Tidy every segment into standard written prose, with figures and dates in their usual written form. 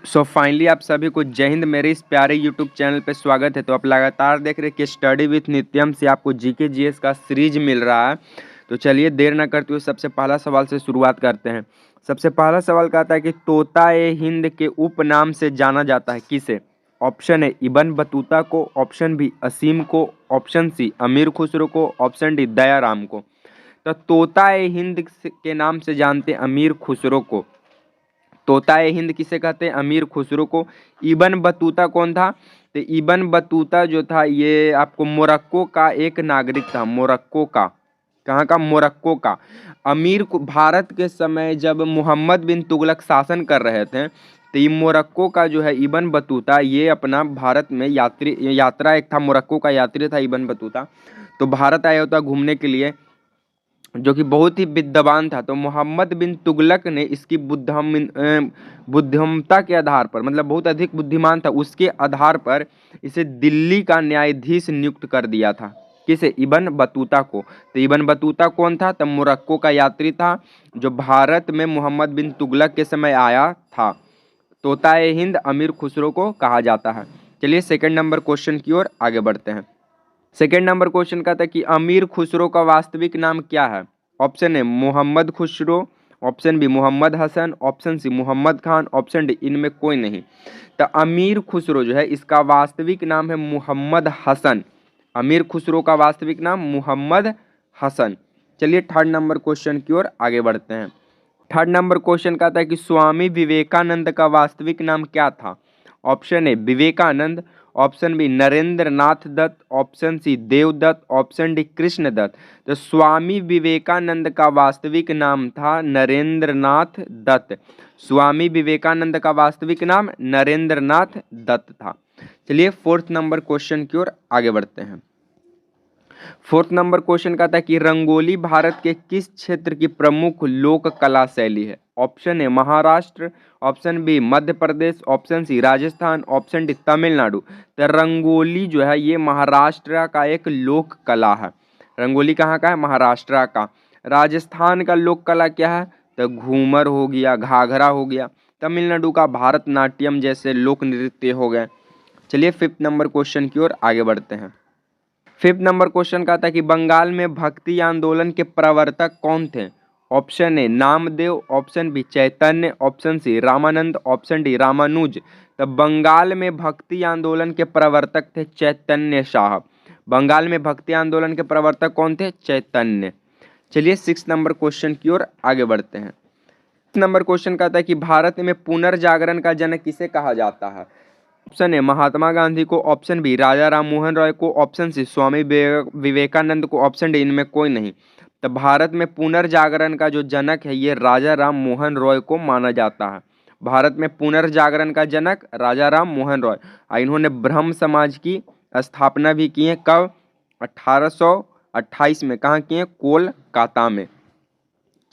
So finally आप सभी को जय हिंद। मेरे इस प्यारे यूट्यूब चैनल पे स्वागत है। तो आप लगातार देख रहे हैं कि स्टडी विथ नित्यम से आपको जीके जीएस का सीरीज मिल रहा है। तो चलिए देर ना करते हुए सबसे पहला सवाल से शुरुआत करते हैं। सबसे पहला सवाल कहता है कि तोता ए हिंद के उपनाम से जाना जाता है किसे? ऑप्शन ए इब्न बतूता को, ऑप्शन बी असीम को, ऑप्शन सी अमीर खुसरो को, ऑप्शन डी दयाराम को। तो तोता ए हिंद के नाम से जानते हैं अमीर खुसरो को। तोता ए हिंद किसे कहते हैं? अमीर खुसरो को। इब्न बतूता कौन था? तो इब्न बतूता जो था ये आपको मोरक्को का एक नागरिक था। मोरक्को का, कहाँ का? मोरक्को का। अमीर को भारत के समय जब मोहम्मद बिन तुगलक शासन कर रहे थे तो ये मोरक्को का जो है इब्न बतूता ये अपना भारत में यात्रा एक था। मोरक्को का यात्री था इब्न बतूता। तो भारत आया होता घूमने के लिए, जो कि बहुत ही विद्वान था। तो मोहम्मद बिन तुगलक ने इसकी बुद्धिमत्ता के आधार पर, मतलब बहुत अधिक बुद्धिमान था, उसके आधार पर इसे दिल्ली का न्यायाधीश नियुक्त कर दिया था। किसे? इब्न बतूता को। तो इब्न बतूता कौन था? तब मोरक्को का यात्री था जो भारत में मोहम्मद बिन तुगलक के समय आया था। तोता ए हिंद अमीर खुसरो को कहा जाता है। चलिए सेकंड नंबर क्वेश्चन की ओर आगे बढ़ते हैं। सेकेंड नंबर क्वेश्चन का था कि अमीर खुसरो का वास्तविक नाम क्या है? Option A Mohammad Khusro, option B Mohammad Hasan, option C Mohammad Khan, option D इनमें कोई नहीं। तो अमीर खुसरो जो है इसका वास्तविक नाम है मोहम्मद हसन। अमीर खुसरो का वास्तविक नाम मोहम्मद हसन। चलिए थर्ड नंबर क्वेश्चन की ओर आगे बढ़ते हैं। थर्ड नंबर क्वेश्चन का था कि स्वामी विवेकानंद का वास्तविक नाम क्या था? Option A Vivekananda, option B Narendra Nath Datta, option C Devadatta, option D Krishna Datta. तो स्वामी विवेकानंद का वास्तविक नाम था नरेंद्र नाथ दत्त। स्वामी विवेकानंद का वास्तविक नाम नरेंद्र नाथ दत्त था। चलिए फोर्थ नंबर क्वेश्चन की ओर आगे बढ़ते हैं। फोर्थ नंबर क्वेश्चन का था कि रंगोली भारत के किस क्षेत्र की प्रमुख लोक कला शैली है? Option A Maharashtra, option B Madhya Pradesh, option C Rajasthan, option D Tamil Nadu. तो रंगोली जो है ये महाराष्ट्र का एक लोक कला है। रंगोली कहाँ का है? महाराष्ट्र का। राजस्थान का लोक कला क्या है? तो घूमर हो गया, घाघरा हो गया। तमिलनाडु का भारतनाट्यम जैसे लोक नृत्य हो गए। चलिए फिफ्थ नंबर क्वेश्चन की ओर आगे बढ़ते हैं। फिफ्थ नंबर क्वेश्चन का था कि बंगाल में भक्ति आंदोलन के प्रवर्तक कौन थे? Option A Namdev, option B Chaitanya, option C Ramanand, option D Ramanuja. तो बंगाल में भक्ति आंदोलन के प्रवर्तक थे चैतन्य साहब। बंगाल में भक्ति आंदोलन के प्रवर्तक कौन थे? चैतन्य। चलिए सिक्स नंबर क्वेश्चन की ओर आगे बढ़ते हैं। नंबर क्वेश्चन का था कि भारत में पुनर्जागरण का जनक किसे कहा जाता है? ऑप्शन ए महात्मा गांधी को, ऑप्शन बी राजा राम मोहन रॉय को, ऑप्शन सी स्वामी विवेकानंद को, ऑप्शन डी इनमें कोई नहीं। तो भारत में पुनर्जागरण का जो जनक है ये राजा राम मोहन रॉय को माना जाता है। भारत में पुनर्जागरण का जनक राजा राम मोहन रॉय। इन्होंने ब्रह्म समाज की स्थापना भी की है। कब? 1828 में। कहाँ की है? कोलकाता में।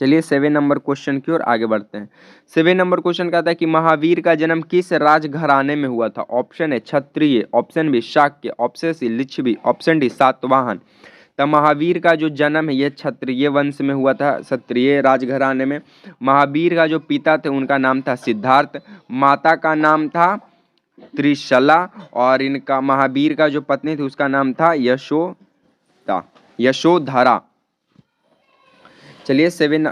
चलिए सेवन नंबर क्वेश्चन की ओर आगे बढ़ते हैं। सेवन नंबर क्वेश्चन का था कि महावीर का जन्म किस राजघराने में हुआ था? ऑप्शन है Kshatriya, option B Shakya, option C Licchavi, option D Satavahana. तब महावीर का जो जन्म है ये क्षत्रिय वंश में हुआ था, क्षत्रिय राजघराने में। महावीर का जो पिता थे उनका नाम था सिद्धार्थ, माता का नाम था त्रिशला, और इनका महावीर का जो पत्नी थी उसका नाम था यशोधरा। चलिए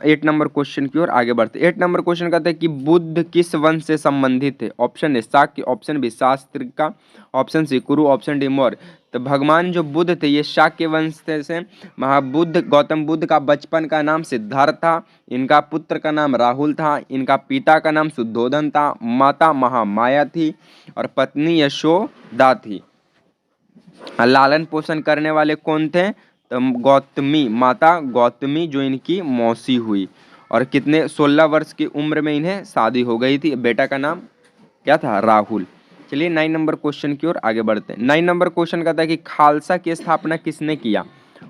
एट नंबर क्वेश्चन की ओर आगे बढ़ते। एट नंबर क्वेश्चन कहते हैं कि बुद्ध किस वंश से संबंधित थे? Option A Shakya, option B शास्त्रिका, option C Kuru, option D Maurya. तो भगवान जो बुद्ध थे ये शाक्य वंश से। महाबुद्ध गौतम बुद्ध का बचपन का नाम सिद्धार्थ था, इनका पुत्र का नाम राहुल था, इनका पिता का नाम शुद्धोधन था, माता महामाया थी और पत्नी यशोदा थी। लालन पोषण करने वाले कौन थे? तो गौतमी, माता गौतमी जो इनकी मौसी हुई। और कितने 16 वर्ष की उम्र में इन्हें शादी हो गई थी। बेटा का नाम क्या था? राहुल। चलिए 9 नंबर क्वेश्चन की ओर आगे बढ़ते हैं। 9 नंबर क्वेश्चन का था कि खालसा की स्थापना किसने किया?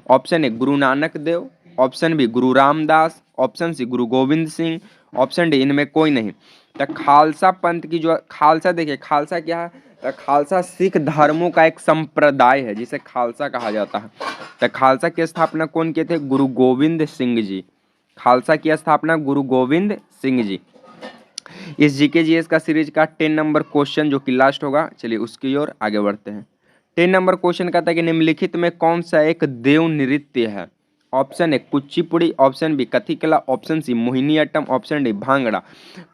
Option A Guru Nanak Dev, option B Guru Ramdas, option C Guru Govind Singh, option D इनमें कोई नहीं। तो खालसा पंथ की जो खालसा, देखिए खालसा क्या है? तो खालसा सिख धर्मों का एक संप्रदाय है जिसे खालसा कहा जाता है। तो खालसा की स्थापना कौन किए थे? गुरु गोविंद सिंह जी। खालसा की स्थापना गुरु गोविंद सिंह जी। इस जीके जीएस का सीरीज का 10 नंबर क्वेश्चन जो कि लास्ट होगा, चलिए उसकी ओर आगे बढ़ते हैं। 10 नंबर क्वेश्चन कहता है कि निम्नलिखित में कौन सा एक देव नृत्य है? Option A Kuchipudi, option B Kathakali, option C Mohiniyattam, option D Bhangra.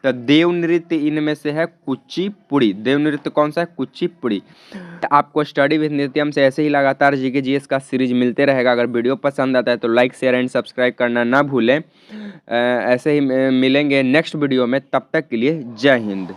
तो देव नृत्य इनमें से है कुचिपुड़ी। देव नृत्य कौन सा है? कुचिपुड़ी। आपको स्टडी विद नित्यम से ऐसे ही लगातार जीके जीएस का सीरीज मिलते रहेगा। अगर वीडियो पसंद आता है तो लाइक शेयर एंड सब्सक्राइब करना ना भूलें। ऐसे ही मिलेंगे नेक्स्ट वीडियो में, तब तक के लिए जय हिंद।